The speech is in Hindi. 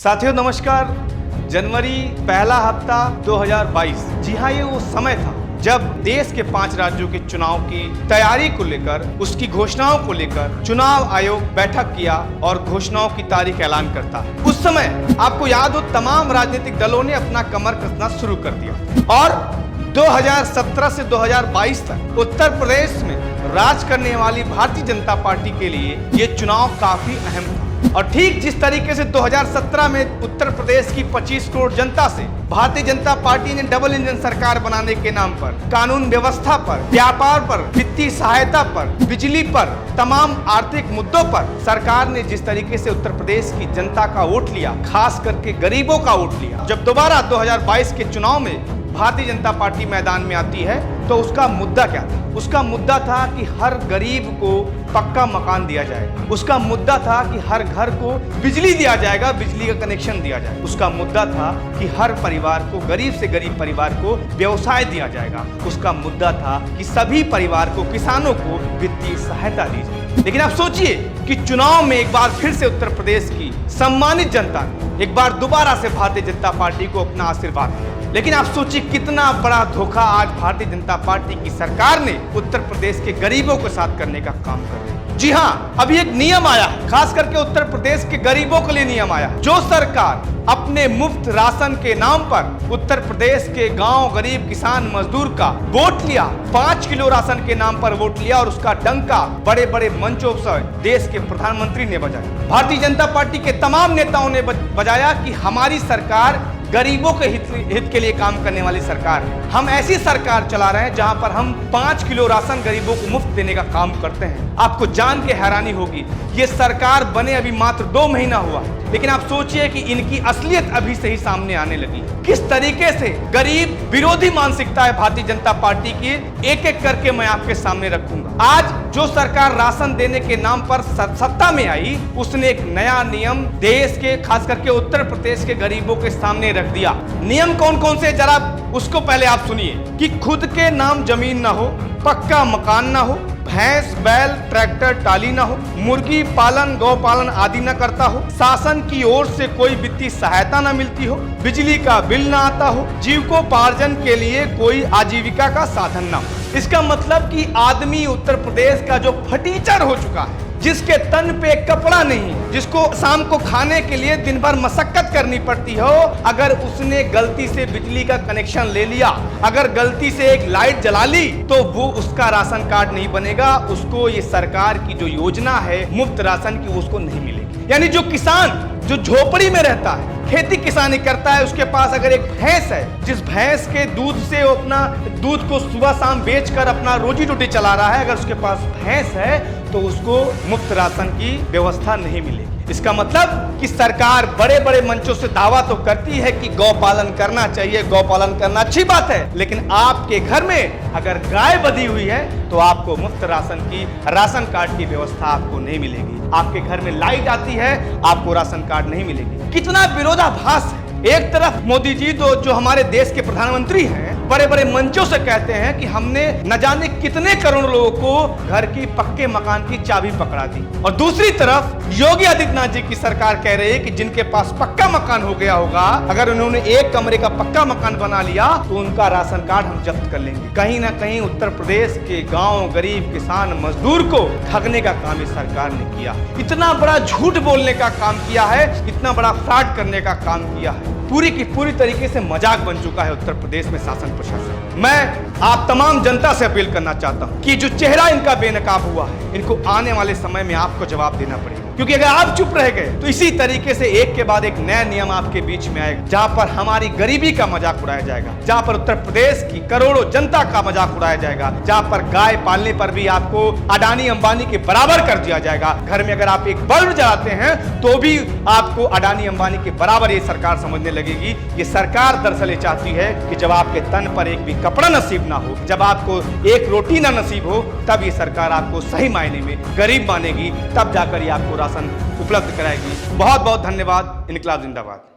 साथियों नमस्कार। जनवरी पहला हफ्ता 2022, जी हाँ, ये वो समय था जब देश के 5 राज्यों के चुनाव की तैयारी को लेकर, उसकी घोषणाओं को लेकर चुनाव आयोग बैठक किया और घोषणाओं की तारीख ऐलान करता है। उस समय आपको याद हो, तमाम राजनीतिक दलों ने अपना कमर कसना शुरू कर दिया और 2017 से 2022 तक उत्तर प्रदेश में राज करने वाली भारतीय जनता पार्टी के लिए ये चुनाव काफी अहम था। और ठीक जिस तरीके से 2017 में उत्तर प्रदेश की 25 करोड़ जनता से भारतीय जनता पार्टी ने डबल इंजन सरकार बनाने के नाम पर, कानून व्यवस्था पर, व्यापार पर, वित्तीय सहायता पर, बिजली पर, तमाम आर्थिक मुद्दों पर सरकार ने जिस तरीके से उत्तर प्रदेश की जनता का वोट लिया, खास करके गरीबों का वोट लिया, जब दोबारा 2022 के चुनाव में भारतीय जनता पार्टी मैदान में आती है तो उसका मुद्दा क्या था? उसका मुद्दा था कि हर गरीब को पक्का मकान दिया जाएगा। उसका मुद्दा था कि हर घर को बिजली दिया जाएगा, बिजली का कनेक्शन दिया जाएगा। उसका मुद्दा था कि हर परिवार को, गरीब से गरीब परिवार को व्यवसाय दिया जाएगा। उसका मुद्दा था कि सभी परिवार को, किसानों को वित्तीय सहायता दी जाए। लेकिन आप सोचिए कि चुनाव में एक बार फिर से उत्तर प्रदेश की सम्मानित जनता ने एक बार दोबारा से भारतीय जनता पार्टी को अपना आशीर्वाद दिया। लेकिन आप सोचिए कितना बड़ा धोखा आज भारतीय जनता पार्टी की सरकार ने उत्तर प्रदेश के गरीबों के साथ करने का काम कर रही है। जी हाँ, अभी एक नियम आया है, खास करके उत्तर प्रदेश के गरीबों के लिए नियम आया। जो सरकार अपने मुफ्त राशन के नाम पर उत्तर प्रदेश के गांव, गरीब, किसान, मजदूर का वोट लिया, 5 किलो राशन के नाम पर वोट लिया और उसका डंका बड़े बड़े मंचों से देश के प्रधानमंत्री ने बजाया, भारतीय जनता पार्टी के तमाम नेताओं ने बजाया कि हमारी सरकार गरीबों के हित के लिए काम करने वाली सरकार है। हम ऐसी सरकार चला रहे हैं जहां पर हम 5 किलो राशन गरीबों को मुफ्त देने का काम करते हैं। आपको जान के हैरानी होगी, ये सरकार बने अभी मात्र 2 महीना हुआ, लेकिन आप सोचिए कि इनकी असलियत अभी से ही सामने आने लगी। किस तरीके से गरीब विरोधी मानसिकता है भारतीय जनता पार्टी की, एक एक करके मैं आपके सामने रखूंगा। आज जो सरकार राशन देने के नाम पर सत्ता में आई, उसने एक नया नियम देश के, खास करके उत्तर प्रदेश के गरीबों के सामने रख दिया। नियम कौन कौन से, जरा उसको पहले आप सुनिए। कि खुद के नाम जमीन ना हो, पक्का मकान ना हो, भैंस, बैल, ट्रैक्टर, टाली ना हो, मुर्गी पालन, गौ पालन आदि न करता हो, शासन की ओर से कोई वित्तीय सहायता न मिलती हो, बिजली का बिल ना आता हो, जीविकोपार्जन के लिए कोई आजीविका का साधन ना हो। इसका मतलब कि आदमी उत्तर प्रदेश का जो फटीचर हो चुका है, जिसके तन पे कपड़ा नहीं, जिसको शाम को खाने के लिए दिन भर मशक्कत करनी पड़ती हो, अगर उसने गलती से बिजली का कनेक्शन ले लिया, अगर गलती से एक लाइट जला ली, तो वो उसका राशन कार्ड नहीं बनेगा, उसको ये सरकार की जो योजना है मुफ्त राशन की, उसको नहीं मिलेगी। यानी जो किसान जो झोपड़ी में रहता है, खेती किसानी करता है, उसके पास अगर एक भैंस है, जिस भैंस के दूध से वो अपना दूध को सुबह शाम बेचकर अपना रोजी रोटी चला रहा है, अगर उसके पास भैंस है तो उसको मुफ्त राशन की व्यवस्था नहीं मिलेगी। इसका मतलब कि सरकार बड़े बड़े मंचों से दावा तो करती है कि गौ पालन करना चाहिए, गौ पालन करना अच्छी बात है, लेकिन आपके घर में अगर गाय बंधी हुई है तो आपको मुफ्त राशन कार्ड की व्यवस्था आपको नहीं मिलेगी। आपके घर में लाइट आती है, आपको राशन कार्ड नहीं मिलेगी। कितना विरोधाभास है। एक तरफ मोदी जी जो हमारे देश के प्रधानमंत्री हैं, बड़े बड़े मंचों से कहते हैं कि हमने न जाने कितने करोड़ लोगों को घर की पक्के मकान की चाबी पकड़ा दी, और दूसरी तरफ योगी आदित्यनाथ जी की सरकार कह रही है कि जिनके पास पक्का मकान हो गया होगा, अगर उन्होंने एक कमरे का पक्का मकान बना लिया तो उनका राशन कार्ड हम जब्त कर लेंगे। कहीं ना कहीं उत्तर प्रदेश के गांव, गरीब, किसान, मजदूर को ठगने का काम इस सरकार ने किया। इतना बड़ा झूठ बोलने का काम किया है, इतना बड़ा फ्रॉड करने का काम किया है। पूरी की पूरी तरीके से मजाक बन चुका है उत्तर प्रदेश में शासन प्रशासन। मैं आप तमाम जनता से अपील करना चाहता हूं कि जो चेहरा इनका बेनकाब हुआ है, इनको आने वाले समय में आपको जवाब देना पड़ेगा, क्योंकि अगर आप चुप रह गए तो इसी तरीके से एक के बाद एक नया नियम आपके बीच में आएगा, जहां पर हमारी गरीबी का मजाक उड़ाया जाएगा, जहां पर उत्तर प्रदेश की करोड़ों जनता का मजाक उड़ाया जाएगा, जहां पर गाय पालने पर भी आपको अडानी अंबानी के बराबर कर दिया जाएगा। घर में अगर आप एक बल्ब जलाते हैं तो भी आपको अडानी अंबानी के बराबर ये सरकार समझने लगेगी। ये सरकार दरअसल ये चाहती है कि जब आपके तन पर एक भी कपड़ा नसीब ना हो, जब आपको एक रोटी ना नसीब हो, तब ये सरकार आपको सही मायने में गरीब मानेगी, तब जाकर ये आपको राशन उपलब्ध कराएगी। बहुत बहुत धन्यवाद। इनकलाब जिंदाबाद।